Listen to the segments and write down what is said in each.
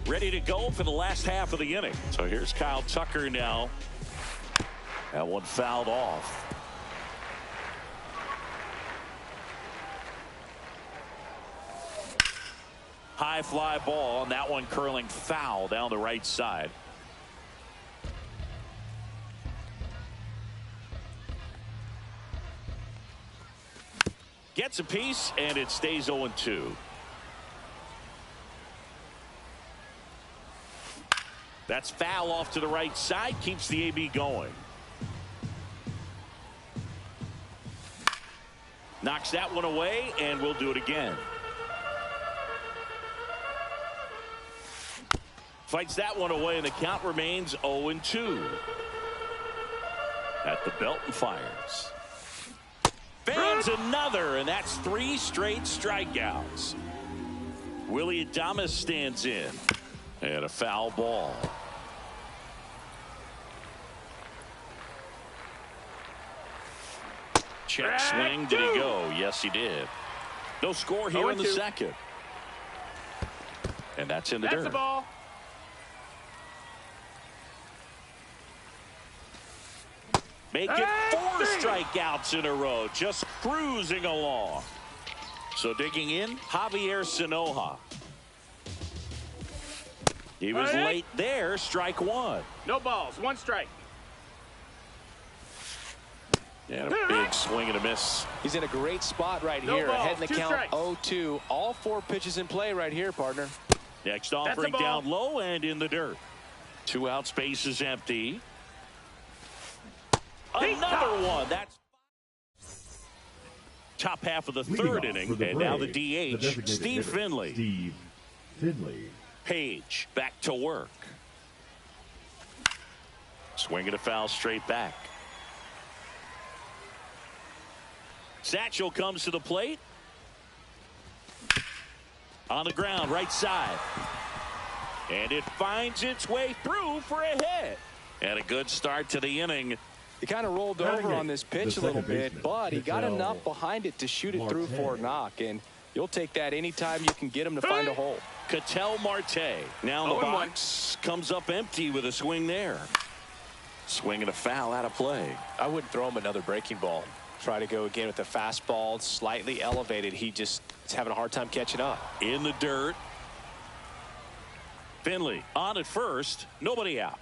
ready to go for the last half of the inning. So here's Kyle Tucker now. That one fouled off. High fly ball, and that one curling foul down the right side. Gets a piece, and it stays 0-2. That's foul off to the right side, keeps the AB going. Knocks that one away, and we'll do it again. Fights that one away, and the count remains 0-2. At the belt and fires. Fans another, and that's 3 straight strikeouts. Willie Adames stands in. And a foul ball. Check swing. Did he go? Yes, he did. No score here in the second. And that's in the dirt. That's the ball. Make it 4 strikeouts in a row. Just cruising along. So digging in, Javier Sanoja. He was late there. Strike 1. No balls. 1 strike. And a big swing and a miss. He's in a great spot right here. Ahead in the count 0-2. All 4 pitches in play right here, partner. Next offering down low and in the dirt. 2 out, space is empty. Another one. That's top half of the third inning. And now the DH, Steve Finley. Page back to work. Swinging a foul straight back. Satchel comes to the plate. On the ground, right side. And it finds its way through for a hit. And a good start to the inning. He kind of rolled over on this pitch a little bit, but he got enough behind it to shoot it through for a knock. And you'll take that anytime you can get him to find a hole. Ketel Marte now in the box. Comes up empty with a swing there. Swinging a foul out of play. I wouldn't throw him another breaking ball. Try to go again with the fastball, slightly elevated. He just is having a hard time catching up. In the dirt. Finley on at first. Nobody out.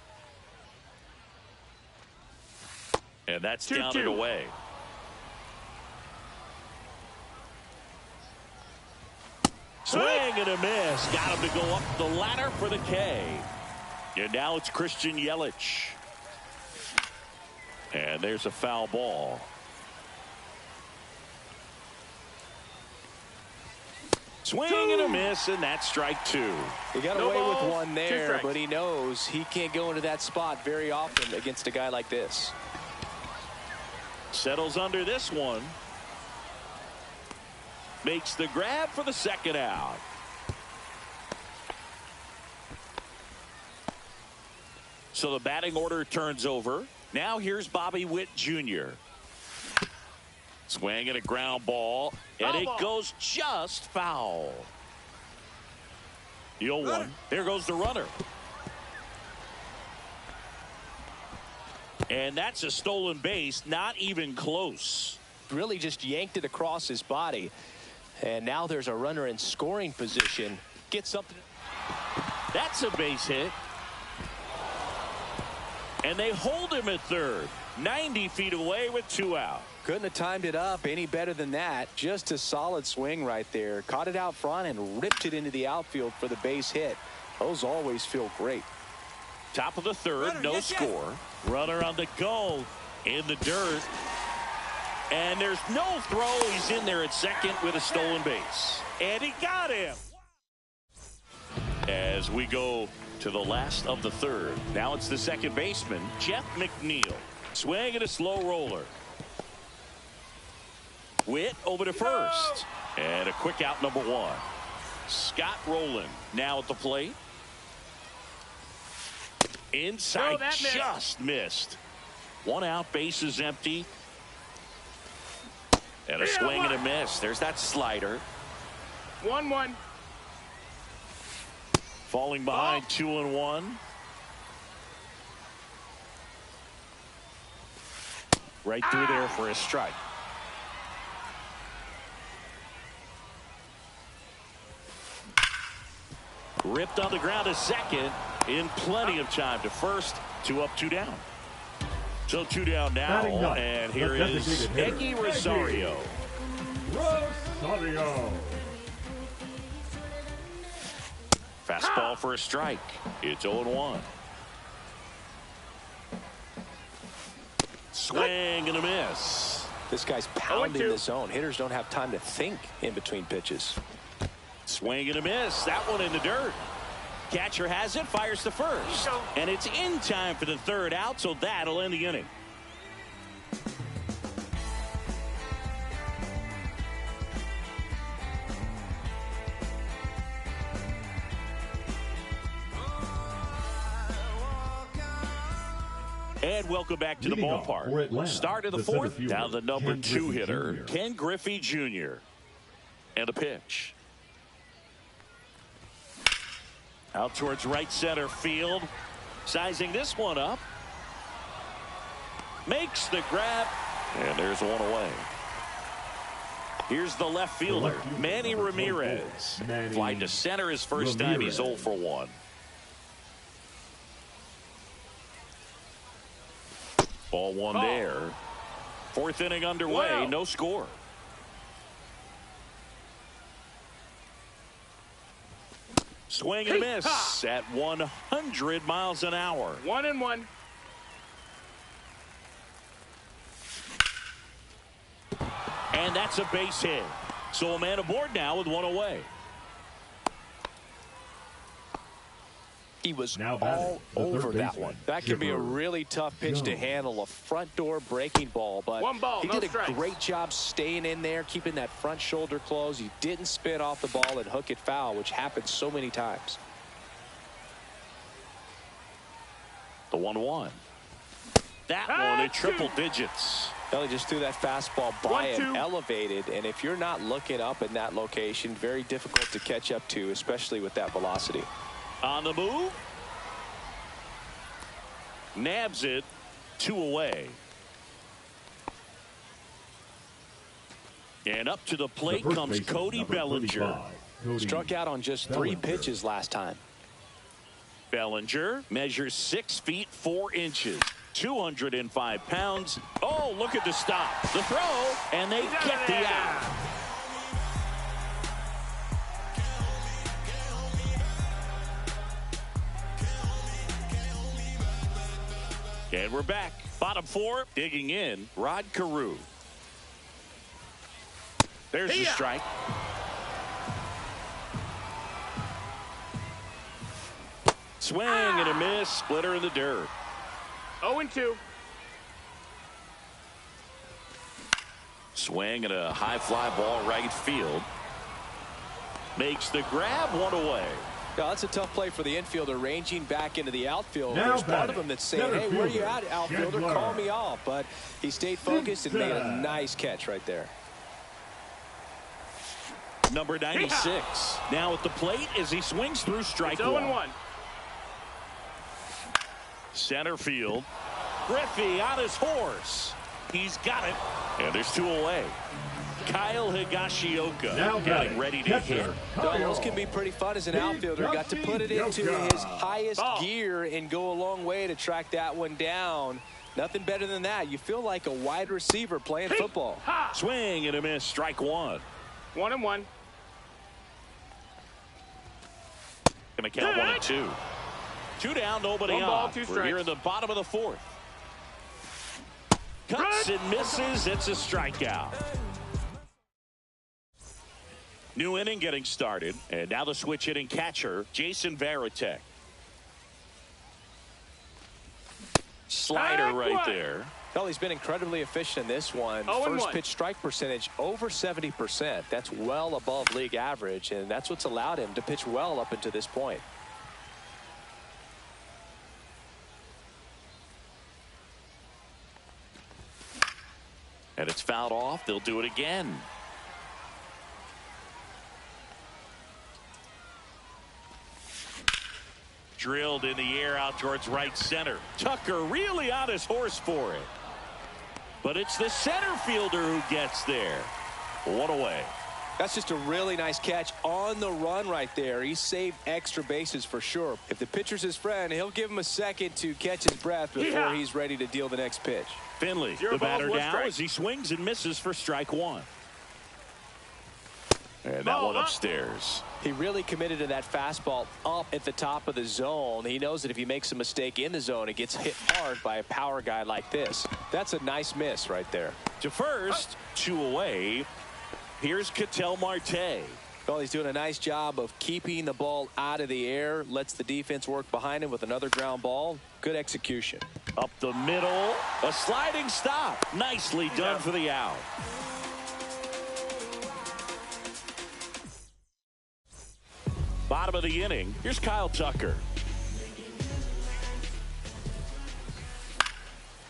And that's down and away. Swing and a miss. Got him to go up the ladder for the K. And now it's Christian Yelich. And there's a foul ball. Swing and a miss, and that's strike 2. He got away with one there, but he knows he can't go into that spot very often against a guy like this. Settles under this one. Makes the grab for the second out. So the batting order turns over. Now here's Bobby Witt Jr. Swing and a ground ball. And it goes just foul. The 0-1. There goes the runner. And that's a stolen base. Not even close. Really just yanked it across his body. And now there's a runner in scoring position. Get something. That's a base hit. And they hold him at third. 90 feet away with 2 out. Couldn't have timed it up any better than that. Just a solid swing right there. Caught it out front and ripped it into the outfield for the base hit. Those always feel great. Top of the third, no score. Runner on the go in the dirt. And there's no throw. He's in there at second with a stolen base. And he got him. As we go to the last of the third. Now it's the second baseman, Jeff McNeil. Swing and a slow roller. Witt over to first. And a quick out, number 1. Scott Rowland now at the plate. Inside, just missed. 1 out, base is empty. And a swing and a miss. There's that slider. 1-1. Falling behind 2-1. Right through there for a strike. Ripped on the ground to second in plenty of time to first. 2 up, 2 down. So 2 down now, and here is Eggy Rosario. Fastball for a strike. It's 0-1. Swing and a miss. This guy's pounding the zone. Hitters don't have time to think in between pitches. Swing and a miss. That one in the dirt. Catcher has it, fires to first. And it's in time for the third out, so that'll end the inning. And welcome back to the ballpark. Start of the fourth. Now the number 2 hitter, Ken Griffey Jr. And a pitch. Out towards right center field. Sizing this one up. Makes the grab. And there's one away. Here's the left fielder, Manny Ramirez. Fly to center his first time. He's 0 for 1. Ball 1 there. Fourth inning underway. No score. Swing and a miss at 100 miles an hour. 1-1. And that's a base hit. So a man aboard now with 1 away. He was all over that one. That can be a really tough pitch to handle, a front door breaking ball, but he did a great job staying in there, keeping that front shoulder closed. He didn't spin off the ball and hook it foul, which happens so many times. The 1-1. That one at triple digits. Well, he just threw that fastball by him, elevated, and if you're not looking up in that location, very difficult to catch up to, especially with that velocity. On the move. Nabs it. 2 away. And up to the plate comes Cody Bellinger. Struck out on just 3 pitches last time. Bellinger measures 6 feet 4 inches. 205 pounds. Oh, look at the stop. The throw, and they get the out. And we're back. Bottom 4, digging in, Rod Carew. There's the strike. Swing and a miss, splitter in the dirt. 0-2. Swing and a high fly ball right field. Makes the grab, 1 away. Yeah, that's a tough play for the infielder, ranging back into the outfield. There's part of him that's saying, hey, where you at, outfielder? Call me off. But he stayed focused and made a nice catch right there. Number 96. Now at the plate as he swings through strike 1. Center field. Griffey on his horse. He's got it. And there's 2 away. Kyle Higashioka getting ready to hit. Those can be pretty fun as an outfielder. Got to put it into his highest gear and go a long way to track that one down. Nothing better than that. You feel like a wide receiver playing football. Swing and a miss. Strike 1. 1-1. Gonna count 1 and 2. 2 down, nobody 1 on. ball, 2 strikes. We're here in the bottom of the 4th. Cuts and misses. It's a strikeout. New inning getting started, and now the switch hitting catcher, Jason Varitek. Slider right there. Well, he's been incredibly efficient in this one. First pitch strike percentage over 70%. That's well above league average, and that's what's allowed him to pitch well up until this point. And it's fouled off. They'll do it again. drilled in the air out towards right center. Tucker really on his horse for it. But it's the center fielder who gets there. One away. That's just a really nice catch on the run right there. He saved extra bases for sure. If the pitcher's his friend, he'll give him a second to catch his breath before he's ready to deal the next pitch. Finley, the batter now as he swings and misses for strike one. And that one upstairs. He really committed to that fastball up at the top of the zone. He knows that if he makes a mistake in the zone, it gets hit hard by a power guy like this. That's a nice miss right there. To first, 2 away. Here's Ketel Marte. Well, he's doing a nice job of keeping the ball out of the air. Lets the defense work behind him with another ground ball. Good execution. Up the middle. A sliding stop. Nicely done for the out. Bottom of the inning. Here's Kyle Tucker.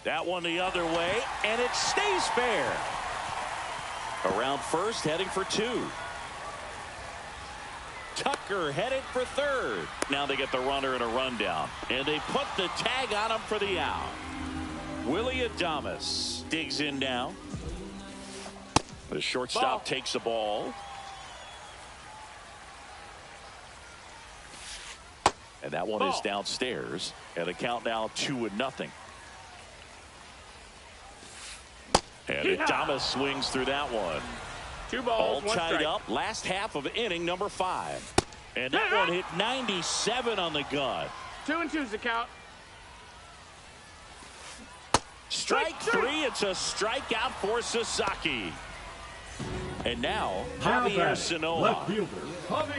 That one the other way, and it stays fair. Around first, heading for 2. Tucker headed for third. Now they get the runner and a rundown, and they put the tag on him for the out. Willie Adames digs in now. The shortstop takes the ball. And that one is downstairs. And the count now 2-0. And Adames swings through that one. 2 balls, all tied up. Last half of inning number 5. And that one hit 97 on the gun. 2 and 2's the count. Strike 3. It's a strikeout for Sasaki. And now, Javier Sanoa.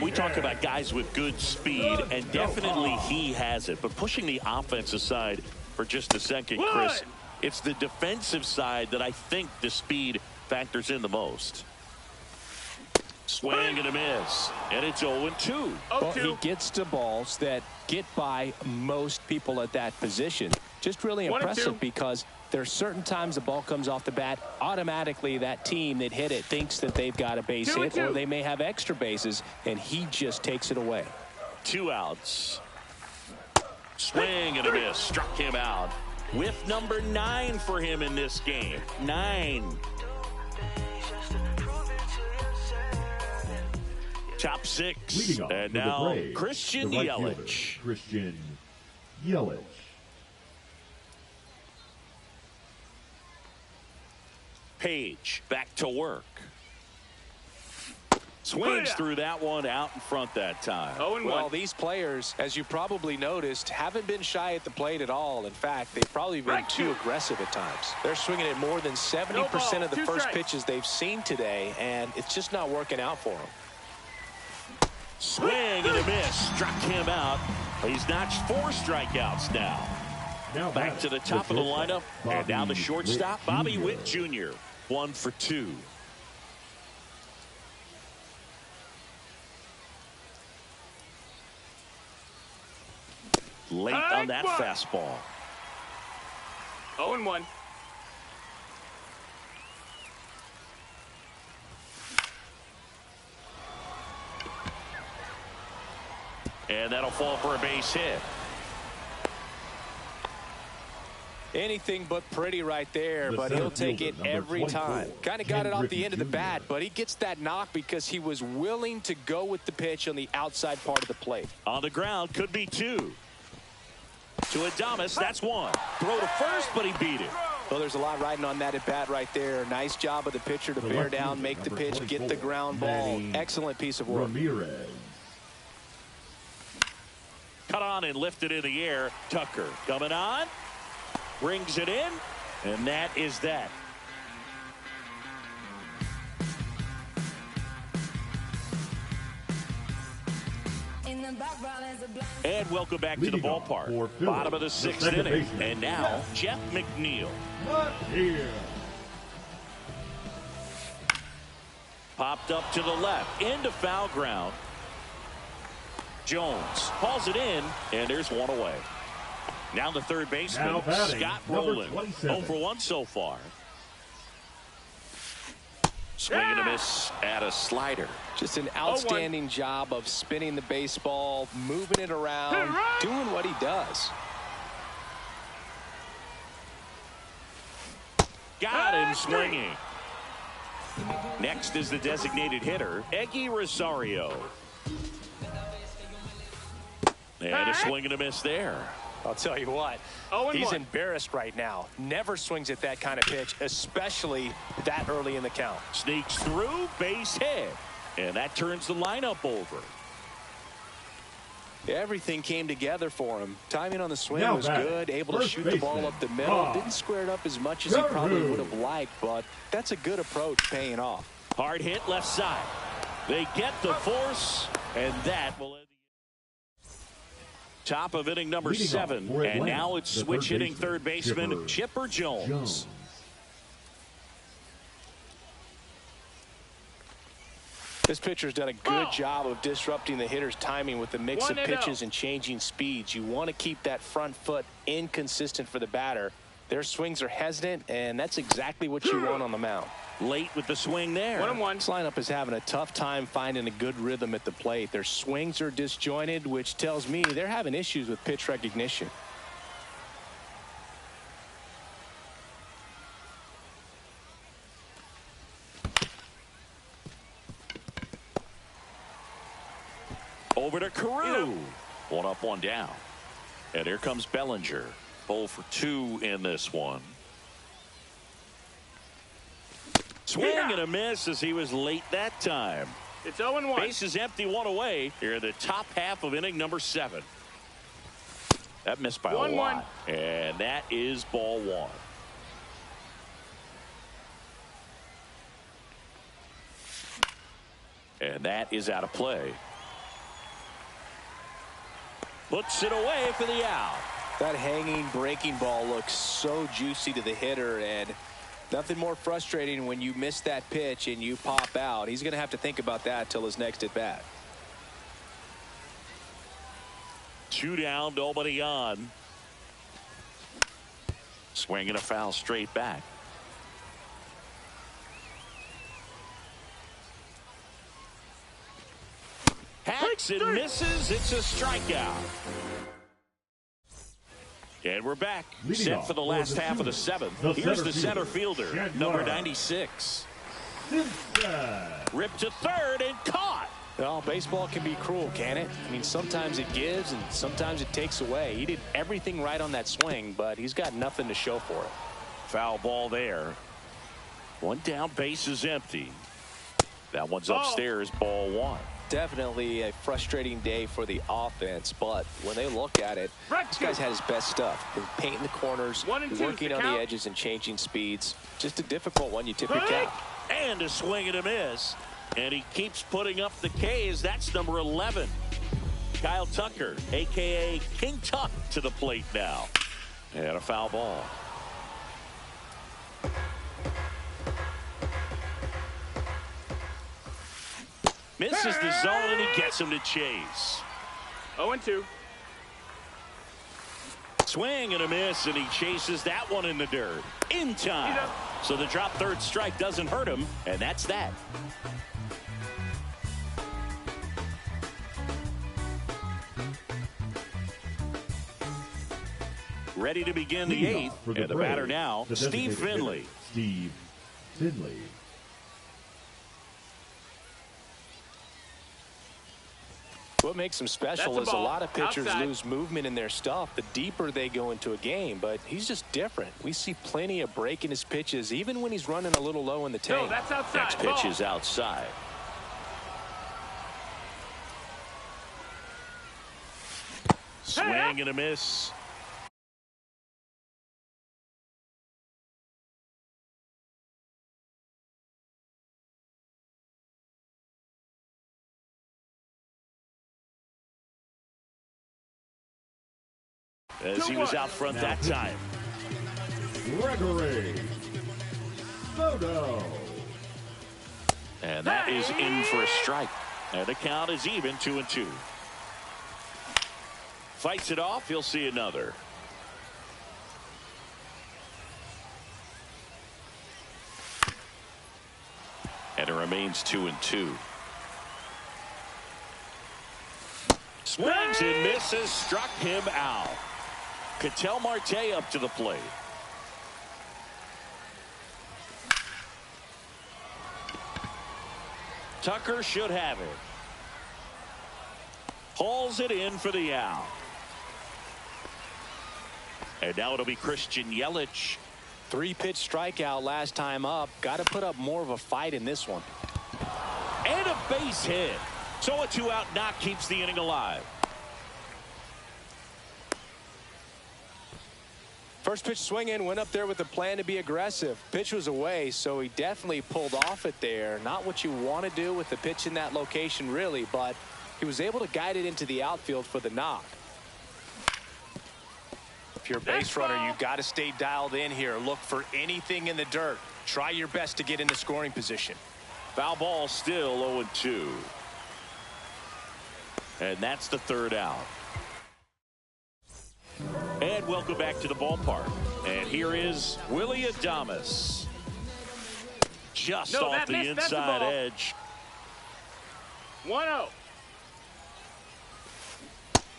We talk about guys with good speed, and definitely he has it. But pushing the offense aside for just a second, Chris, it's the defensive side that I think the speed factors in the most. Swing and a miss, and it's 0-2. Well, he gets to balls that get by most people at that position. Just really impressive because there's certain times the ball comes off the bat, automatically that team that hit it thinks that they've got a base hit, or they may have extra bases, and he just takes it away. 2 outs. Swing and a miss, struck him out. With number 9 for him in this game. 9. Top 6. And now Christian Yelich. Christian Yelich. Page back to work. Swings through that one out in front that time. Well, these players, as you probably noticed, haven't been shy at the plate at all. In fact, they've probably been too aggressive at times. They're swinging at more than 70% of the first pitches they've seen today, and it's just not working out for them. Swing and a miss. Struck him out. He's notched 4 strikeouts now. Back to the top of the lineup. And now the shortstop, Bobby Witt Jr. 1 for 2. Late on that fastball. 0-1. And that'll fall for a base hit. Anything but pretty right there, but he'll take it every time. Kind of got it off the end of the bat, but he gets that knock because he was willing to go with the pitch on the outside part of the plate. On the ground, could be 2. To Adames, that's 1. Throw to first, but he beat it. Well, there's a lot riding on that at bat right there. Nice job of the pitcher to bear down, make the pitch, get the ground ball. Excellent piece of work. Cut on and lifted in the air. Tucker coming on. Brings it in. And that is that. And welcome back to the ballpark. Bottom of the 6th inning. And now, Jeff McNeil. Popped up to the left. Into foul ground. Jones hauls it in, and there's 1 away. Now the third baseman, Scott Rowland. 0 for 1 so far. Swing and a miss at a slider. Just an outstanding job of spinning the baseball, moving it around, doing what he does. Got him swinging. Next is the designated hitter, Eggy Rosario. And a swing and a miss there. I'll tell you what, he's embarrassed right now. Never swings at that kind of pitch, especially that early in the count. Sneaks through, base hit. And that turns the lineup over. Everything came together for him. Timing on the swing was good, able to shoot the ball up the middle. Didn't square it up as much as he probably would have liked, but that's a good approach paying off. Hard hit left side. They get the force, and that will end the top of inning number 7. And now it's switch hitting third baseman Chipper Jones. This pitcher's done a good job of disrupting the hitter's timing with the mix of pitches and changing speeds. You want to keep that front foot inconsistent for the batter. Their swings are hesitant, and that's exactly what you want on the mound. Late with the swing there. 1-1. This lineup is having a tough time finding a good rhythm at the plate. Their swings are disjointed, which tells me they're having issues with pitch recognition. Over to Carew. 1 up, 1 down. And here comes Bellinger. 0 for 2 in this one. Swing and a miss as he was late that time. It's 0-1. Base is empty, 1 away. Here in the top half of inning number 7. That missed by a lot. And that is ball 1. And that is out of play. Puts it away for the out. That hanging breaking ball looks so juicy to the hitter, and nothing more frustrating when you miss that pitch and you pop out. He's going to have to think about that till his next at bat. 2 down, nobody on. Swinging a foul straight back. Hacks and misses. It's a strikeout. And we're back. Set for the last half of the 7th. Here's the center fielder, number 96. Ripped to third and caught. Well, baseball can be cruel, can it? I mean, sometimes it gives and sometimes it takes away. He did everything right on that swing, but he's got nothing to show for it. Foul ball there. 1 down, base is empty. That one's upstairs, ball 1. Definitely a frustrating day for the offense, but when they look at it, this guy's had his best stuff. Been painting the corners, working on the edges and changing speeds. Just a difficult one. You tip your cap. And a swing and a miss. And he keeps putting up the K's. That's number 11. Kyle Tucker, a.k.a. King Tuck, to the plate now. And a foul ball. Misses the zone, and he gets him to chase. 0-2. Swing and a miss, and he chases that one in the dirt. In time. So the drop third strike doesn't hurt him, and that's that. Ready to begin the 8th, and the batter now, Steve Finley. Steve Finley. What makes him special is a lot of pitchers lose movement in their stuff the deeper they go into a game, but he's just different. We see plenty of break in his pitches, even when he's running a little low in the tank. That's outside. Next pitch is outside. Swing and a miss. As he was out front that time. Gregory Soto. And that is in for a strike. And the count is even, 2-2. Fights it off. He'll see another. remains 2-2. Swings and misses. Struck him out. Ketel Marte up to the plate. Tucker should have it. Hauls it in for the out. And now it'll be Christian Yelich. 3-pitch strikeout last time up. Got to put up more of a fight in this one. And a base hit. So a 2-out knock keeps the inning alive. First pitch swinging, went up there with a plan to be aggressive. Pitch was away, so he definitely pulled off it there. Not what you want to do with the pitch in that location, really, but he was able to guide it into the outfield for the knock. If you're a base runner, you got to stay dialed in here. Look for anything in the dirt. Try your best to get into scoring position. Foul ball, still 0-2. And that's the third out. And welcome back to the ballpark. And here is Willy Adames. Just off the inside edge. 1-0.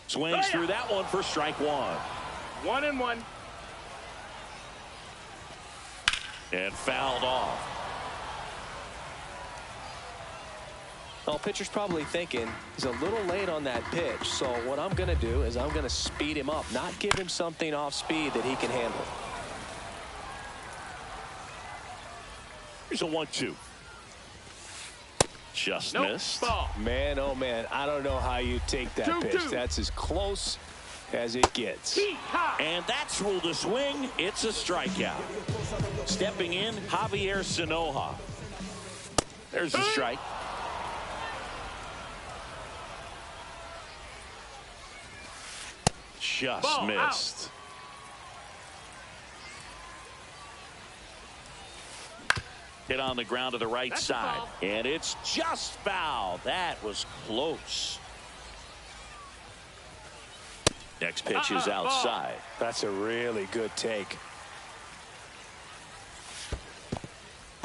Swings through that one for strike one. 1-1. And fouled off. Well, pitcher's probably thinking he's a little late on that pitch. So what I'm going to do is I'm going to speed him up, not give him something off speed that he can handle. Here's a 1-2. Just missed. Ball. Man, oh man, I don't know how you take that pitch. That's as close as it gets. And that's ruled a swing. It's a strikeout. Stepping in, Javier Sanoja. There's a strike. Just missed. Hit on the ground to the right side. And it's just foul. That was close. Next pitch is outside. That's a really good take.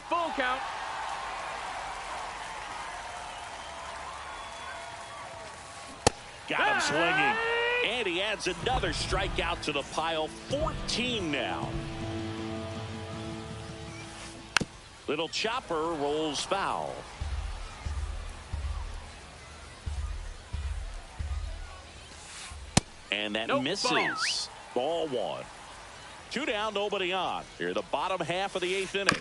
Full count. Got him swinging. And he adds another strikeout to the pile. 14 now. Little chopper rolls foul. And that misses. Ball one. 2 down, nobody on. Here, the bottom half of the 8th inning.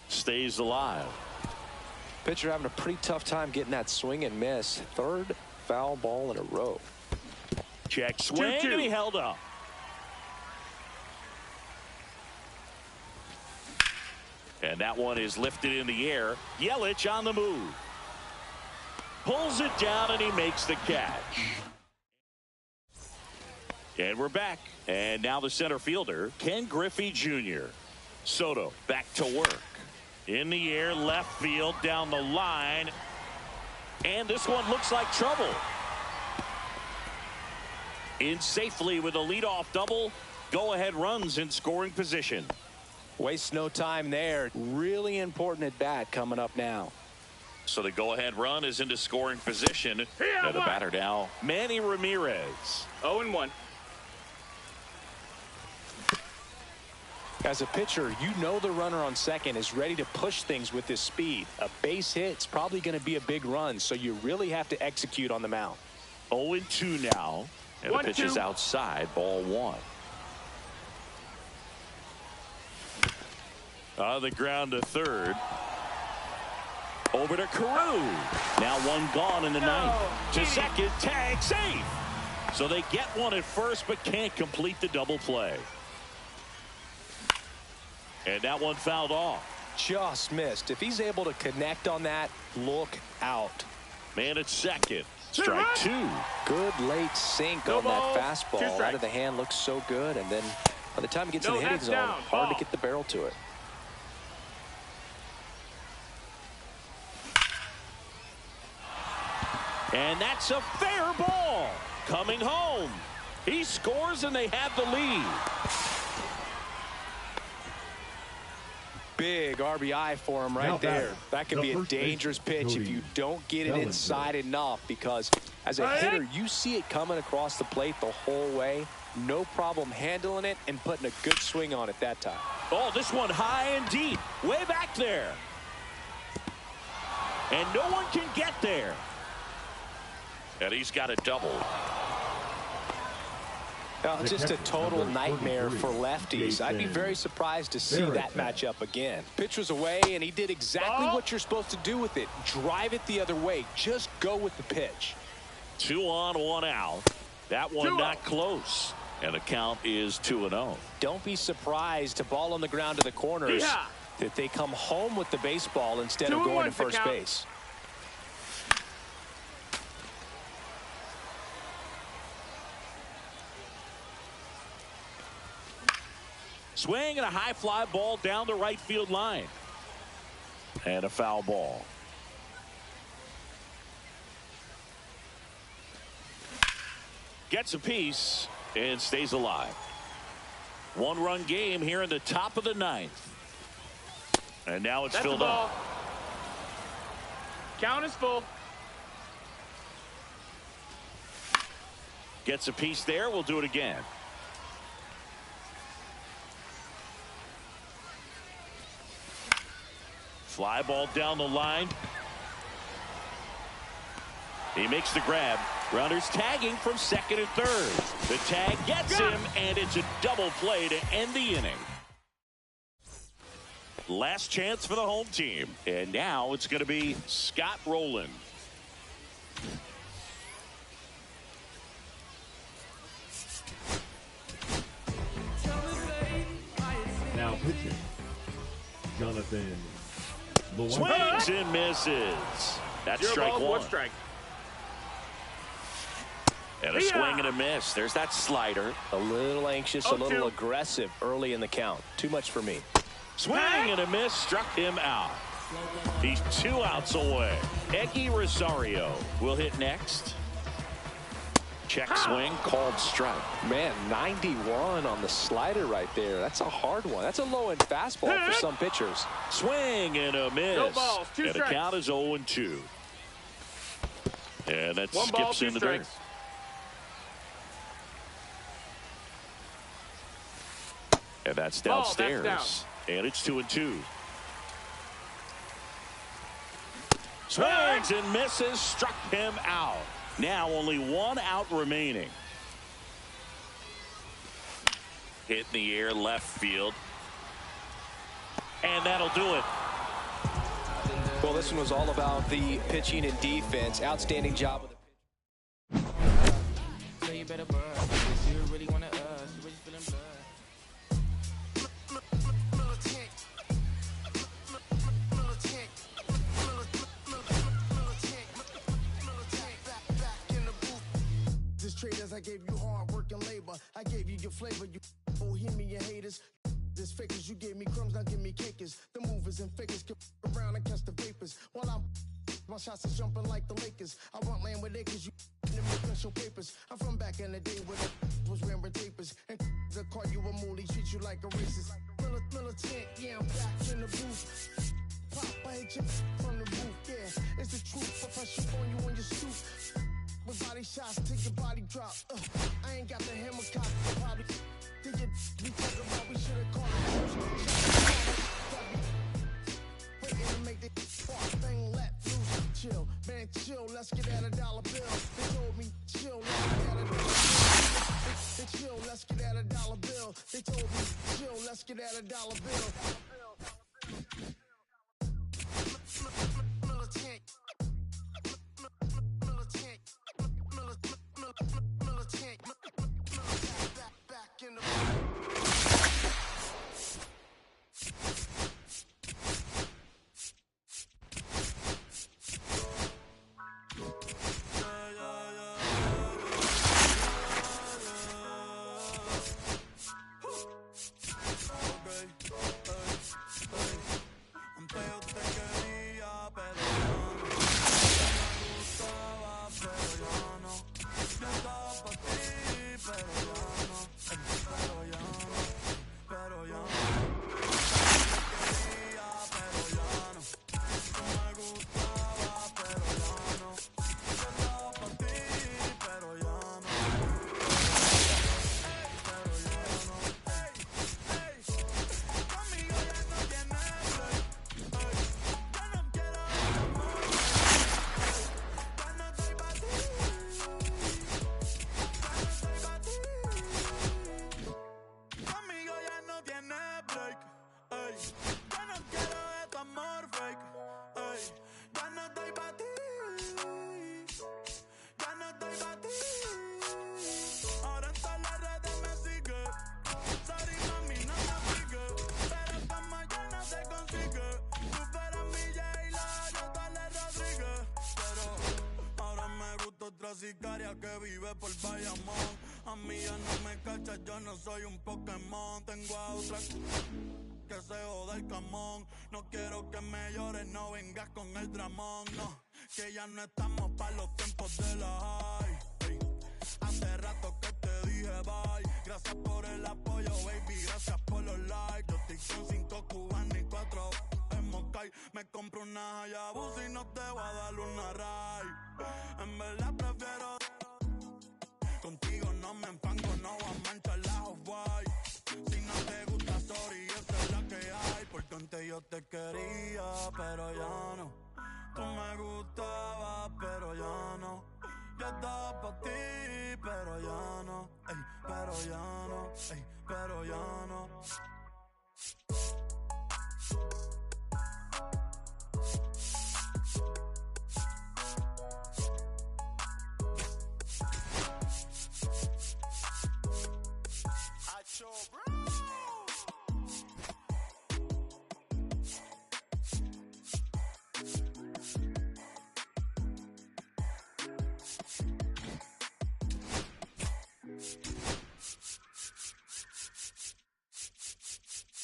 Stays alive. Pitcher having a pretty tough time getting that swing and miss. 3rd foul ball in a row. Check swing, 2-2. And he held up. And that one is lifted in the air. Yelich on the move. Pulls it down and he makes the catch. And we're back. And now the center fielder, Ken Griffey Jr. Soto back to work. In the air, left field, down the line. And this one looks like trouble. In safely with a leadoff double. Go-ahead runs in scoring position. Waste no time there. Really important at bat coming up now. So the go-ahead run is into scoring position. And the batter now, Manny Ramirez. 0-1. As a pitcher, you know the runner on second is ready to push things with his speed. A base hit's probably going to be a big run, so you really have to execute on the mound. 0-2 now. And the pitch is outside, ball one. On the ground to third. Over to Carew. Now one gone in the ninth. To second, tag, safe. So they get one at first, but can't complete the double play. And that one fouled off. Just missed. If he's able to connect on that, look out. Man at second. Strike 2. Good late sink on that fastball. Out of the hand looks so good. And then by the time it gets in the hitting zone, hard to get the barrel to it. And that's a fair ball. Coming home. He scores and they have the lead. Big RBI for him right there. That can be a dangerous pitch if you don't get it inside enough, because as a hitter, you see it coming across the plate the whole way. No problem handling it and putting a good swing on it that time. Oh, this one high and deep. Way back there. And no one can get there. And he's got a double. Just a total nightmare for lefties. I'd be very surprised to see that matchup again. Pitch was away, and he did exactly what you're supposed to do with it. Drive it the other way. Just go with the pitch. 2 on, 1 out. That one not close. And the count is 2-0. Don't be surprised to ball on the ground to the corners that they come home with the baseball instead of going to first base. Swing and a high fly ball down the right field line. And a foul ball. Gets a piece and stays alive. 1-run game here in the top of the 9th. And now it's filled up. Count is full. Gets a piece there. We'll do it again. Fly ball down the line. He makes the grab. Runners tagging from second and third. The tag gets him, and it's a double play to end the inning. Last chance for the home team. And now it's going to be Scott Rowland. Now pitching, Jonathan. Swings and misses. That's strike one. Strike. And a swing and a miss. There's that slider. A little anxious, a little aggressive early in the count. Too much for me. Swing and a miss struck him out. He's 2 outs away. Eggy Rosario will hit next. Check swing, called strike. Man, 91 on the slider right there. That's a hard one. That's a low-end fastball for some pitchers. Swing and a miss. No balls, 2 and strikes. the count is 0-2. And that 1 ball, skips 2 in the strikes. dirt. And that's downstairs. That's and it's 2-2. Swings and misses, struck him out. Now only 1 out remaining. Hit in the air, left field. And that'll do it. Well, this one was all about the pitching and defense. Outstanding job with the pitch. So you better burn. You really want to you really feeling blood. Traders, I gave you hard work and labor. I gave you your flavor. You bohemian haters. This fakers, you gave me crumbs, now give me cakers. The movers and fakers can around and catch the vapors. While I'm my shots is jumping like the Lakers. I want land with acres, you in the special papers. I'm from back in the day where the was wearing tapers. And the call you a moolie, treat you like a racist. Militant, yeah, I'm back in the booth. Pop, I hit you from the roof, yeah. It's the truth, I press you on you on your stoop. With body shots, take your body drop. I ain't got the hammer cock, probably. Think it, we talk about, we should've called it. Waiting to make the spark thing let loose. Chill, man, chill, let's get at $1 bill. They told me, chill, let's get at $1 bill. They chill, let's get at $1 bill. They told me, chill, let's get at $1 bill. Militant. Back in the sicaria que vive por Bayamón. A mí ya no me cachas, yo no soy un Pokémon. Tengo a otra que se joda el camón. No quiero que me llores, no vengas con el dramón. No, que ya no estamos pa' los tiempos de la high. Hey, hace rato que te dije bye. Gracias por el apoyo, baby, gracias por los likes. Yo estoy con 5 cubanos y 4 en Moscay. Me compro una Hayabusa y no te voy a dar una ride. En verdad prefiero contigo, no me enfango, no voy a manchar la Off-White. Si no te gusta, sorry, esa es la que hay. Porque antes yo te quería, pero ya no. Tú me gustabas, pero ya no. Yo estaba pa' ti, pero ya no. Ey, pero ya no. Ey, pero ya no.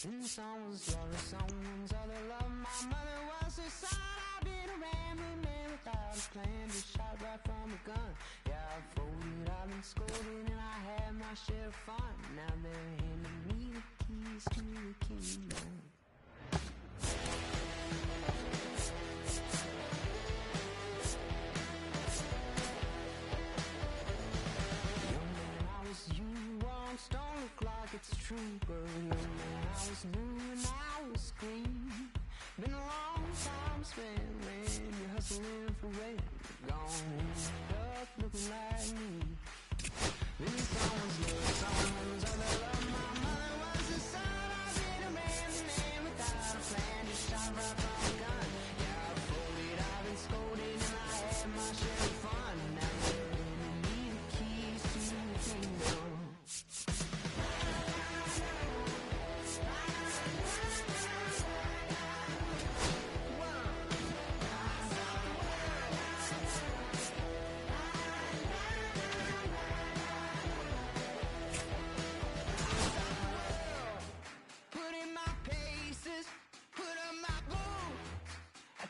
And someone's love, someone's other love. My mother was a son. I've been a rambling man without a plan. Just shot right from a gun. Yeah, I've folded, I've been scolded, and I had my share of fun. Now they're handing me the keys to the kingdom. Young man, I was you. Wrongs don't look like it's true, but young man, I was new and I was green. Been a long time spent, man. You're hustling for rent. Gone ended up looking like me. Been someone's love, someone's other love. My mother was a son. I've been a man without a plan. Just shot right from a gun. Yeah, I've folded, I've been scolded, and I had my share of fun. Now they're handing me the keys to the kingdom.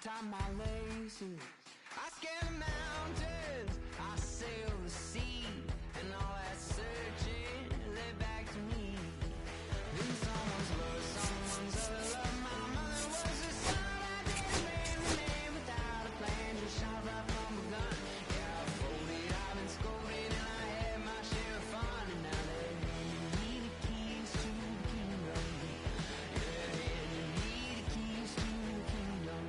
Tie my laces, I scale the mountains, I sail the sea, and all that searching led back to me. Then someone's love, someone's other love. My mother was a son. I been a man without a plan, just shot right from a gun. Yeah, I've folded, I've been scolded, and I had my share of fun. And now they're handing me the keys to the kingdom. Yeah, they're handing me the keys to the kingdom.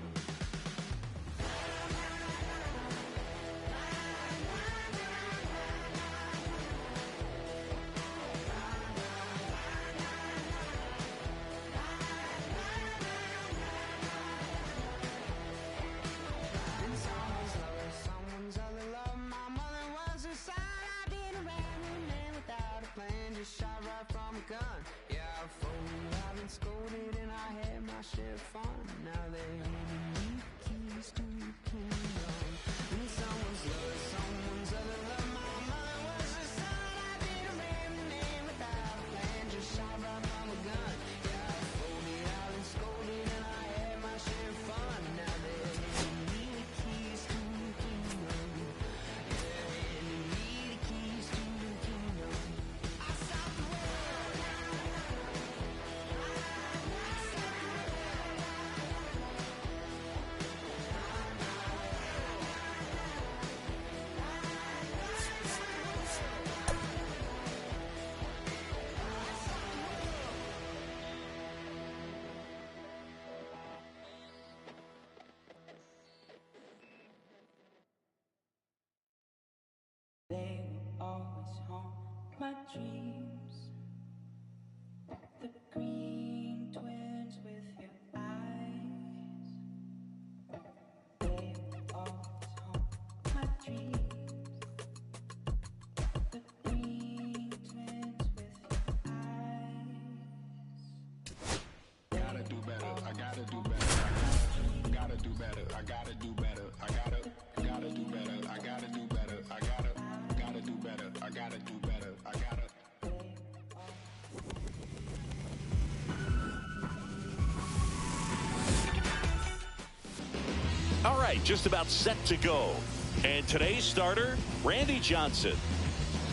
Someone's other love. My mother was a son. I did a random man without a plan. Just shot right from a gun. Yeah, I've folded, I've been scolded, and I had my share of fun. Now they're handing me the keys to the kingdom. And someone's love, someone's other love. My mother was a son. I did a random man without a plan. Just shot right from a gun. Yeah, I've folded, I've been scolded, and I had my share of fun. Now they're handing me the keys to the kingdom. Yeah, they're handing me the keys to the kingdom. I stopped the world. They will always haunt my dreams. The green twins with your eyes. They will always haunt my dreams. The green twins with your eyes. Gotta do better, I gotta do better. Gotta do better, I gotta do better. I gotta do better, I gotta do better. I gotta gotta do better. I gotta. All right, just about set to go. And today's starter, Randy Johnson.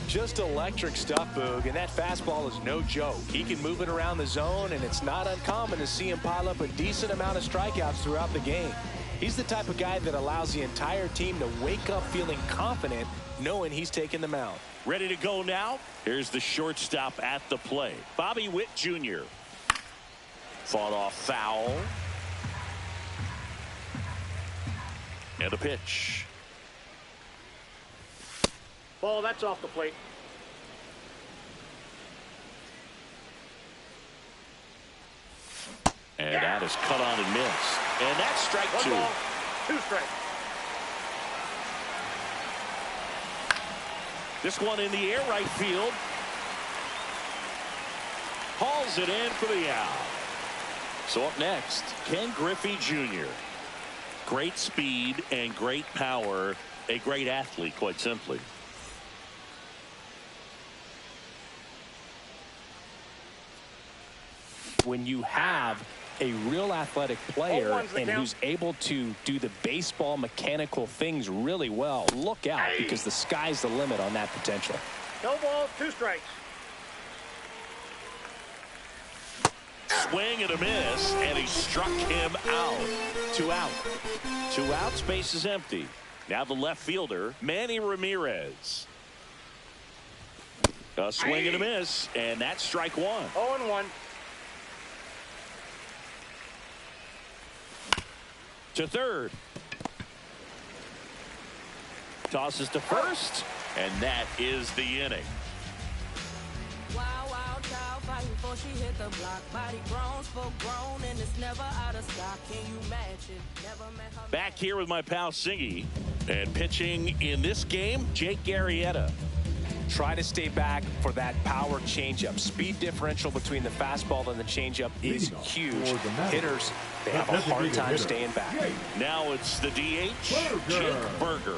Just electric stuff, Boog, and that fastball is no joke. He can move it around the zone, and it's not uncommon to see him pile up a decent amount of strikeouts throughout the game. He's the type of guy that allows the entire team to wake up feeling confident, knowing he's taking the mound. Ready to go now? Here's the shortstop at the plate, Bobby Witt Jr. Fought off foul. And a pitch. Ball, that's off the plate. And that is cut on and missed. And that's strike two. 1 ball, 2 strikes. This one in the air, right field. Hauls it in for the out. So up next, Ken Griffey Jr. Great speed and great power. A great athlete, quite simply. When you have a real athletic player and who's able to do the baseball mechanical things really well, look out, because the sky's the limit on that potential. No balls, 2 strikes. Swing and a miss, and he struck him out. 2 out. 2 out, space is empty. Now the left fielder, Manny Ramirez. A swing and a miss, and that's strike 1. 0-1. To third. Tosses to first, and that is the inning. Wow, wow, child fighting before she hit the block. Body grown, full grown, and it's never out of stock. Can you match it? Never met her. Back here with my pal Singy, and pitching in this game, Jake Arrieta. Try to stay back for that power changeup. Speed differential between the fastball and the changeup is huge. Hitters, they have a hard time staying back. Now it's the DH, Jake Burger.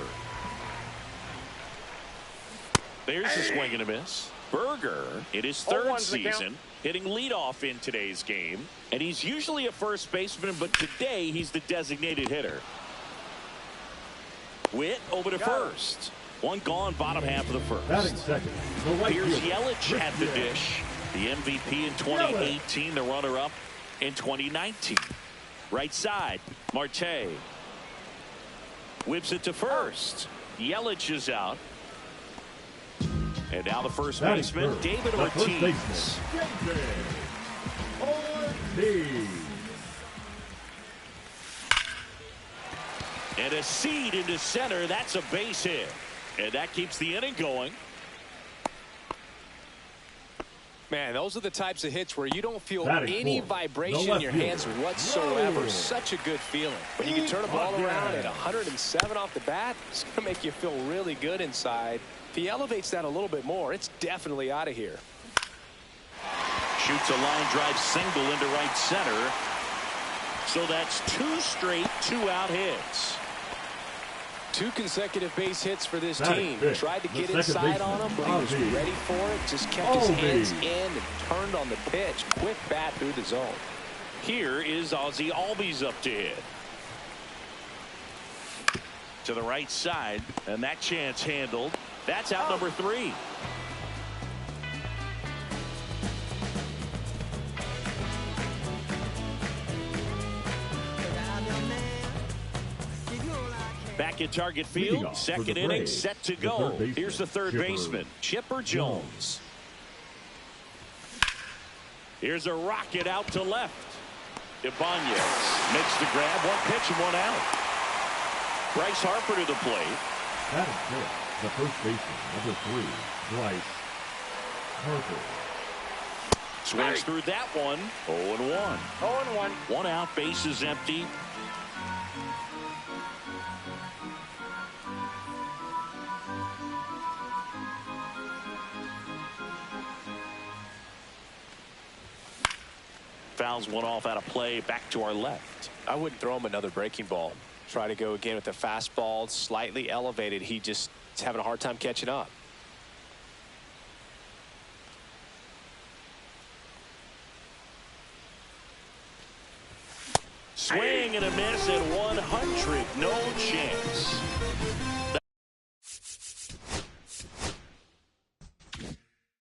There's a swing and a miss. Burger, in his 3rd season, hitting leadoff in today's game. And he's usually a first baseman, but today he's the designated hitter. Witt over to first. 1 gone, bottom half of the first. Here's Yelich at the dish. The MVP in 2018, the runner-up in 2019. Right side, Marte. Whips it to first. Yelich is out. And now the first baseman, David Ortiz. And a seed into center. That's a base hit. And that keeps the inning going. Man, those are the types of hits where you don't feel any vibration in your hands whatsoever. Such a good feeling. When you can turn a ball around at 107 off the bat, it's going to make you feel really good inside. If he elevates that a little bit more, it's definitely out of here. Shoots a line drive single into right center. So that's 2 straight 2-out hits. 2 consecutive base hits for this team. Tried to get inside on him, but he was ready for it. Just kept his hands in and turned on the pitch. Quick bat through the zone. Here is Ozzie Albies up to hit. To the right side, and that chance handled. That's out number 3. Back at Target Field, second inning set to go. Here's the third baseman, Chipper Jones. Here's a rocket out to left. Ibanez makes the grab, 1 pitch and 1 out. Bryce Harper to the plate. That is good. The first baseman, number 3, Bryce Harper. Swings through that one. 0-1. 0-1. 1 out, base is empty. Fouls one off out of play, back to our left. I wouldn't throw him another breaking ball. Try to go again with the fastball, slightly elevated. He just is having a hard time catching up. Swing and a miss at 100. No chance.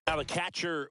Now the catcher.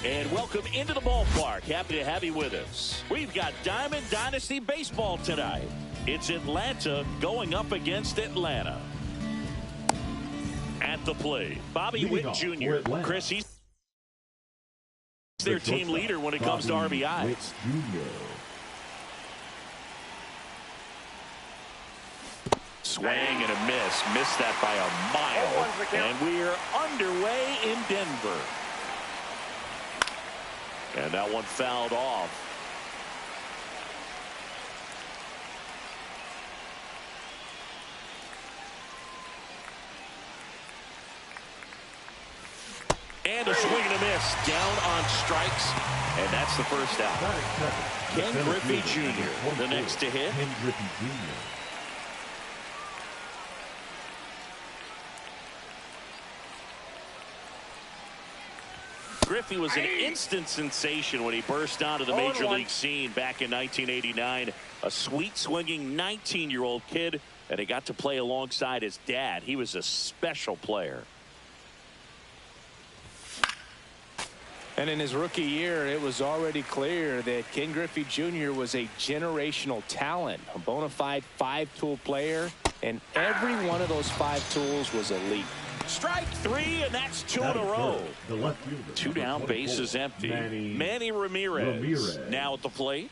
And welcome into the ballpark. Happy to have you with us. We've got Diamond Dynasty Baseball tonight. It's Atlanta going up against Atlanta. At the plate, Bobby Witt Jr. Chris, he's their team leader when it comes to RBIs. Swing and a miss. Missed that by a mile. And we're underway in Denver. And that one fouled off. And a swing and a miss. Down on strikes. And that's the first out. Ken Griffey Jr. the next to hit. Ken Griffey Jr. Griffey was an instant sensation when he burst onto the major league scene back in 1989. A sweet swinging 19-year-old kid, and he got to play alongside his dad. He was a special player. And in his rookie year, it was already clear that Ken Griffey Jr. was a generational talent, a bona fide five-tool player, and every one of those five tools was elite. Strike three, and that's two in a row. The left fielder. Two down, bases empty. Manny Ramirez now at the plate.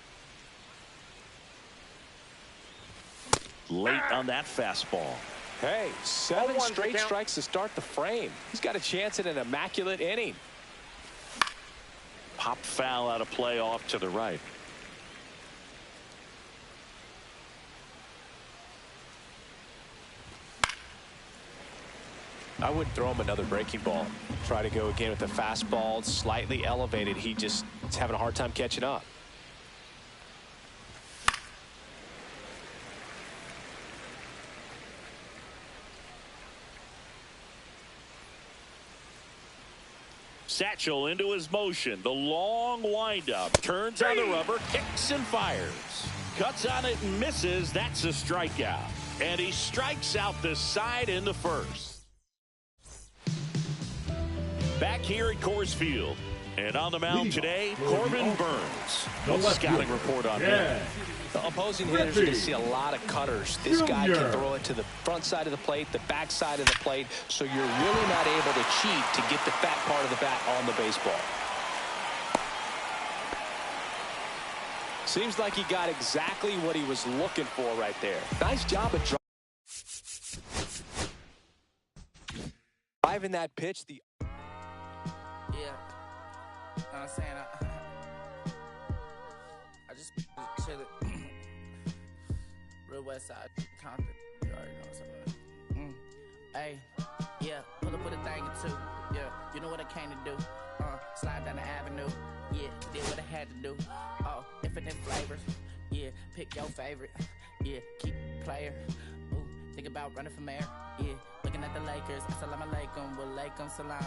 Late on that fastball. Hey, 7 straight strikes to start the frame. He's got a chance at an immaculate inning. Popped foul out of play off to the right. I wouldn't throw him another breaking ball. Try to go again with the fastball, slightly elevated. He just is having a hard time catching up. Satchel into his motion. The long windup. Turns on the rubber. Kicks and fires. Cuts on it and misses. That's a strikeout. And he strikes out the side in the first. Back here at Coors Field. And on the mound today, Corbin Burns. No scouting report on him. The opposing hitters are going to see a lot of cutters. This guy can throw it to the front side of the plate, the back side of the plate, so you're really not able to cheat to get the fat part of the bat on the baseball. Seems like he got exactly what he was looking for right there. Nice job of driving that pitch. Yeah, know what I'm saying? I just chillin'. Real West Side, Compton. You already know what's up. Hey, yeah, pull up with a thing or two. Yeah, you know what I came to do. Slide down the avenue. Yeah, did what I had to do. Oh, infinite flavors. Yeah, pick your favorite. Yeah, keep player. Ooh, think about running for mayor. Yeah, looking at the Lakers. Assalamu alaikum, walaikum salam.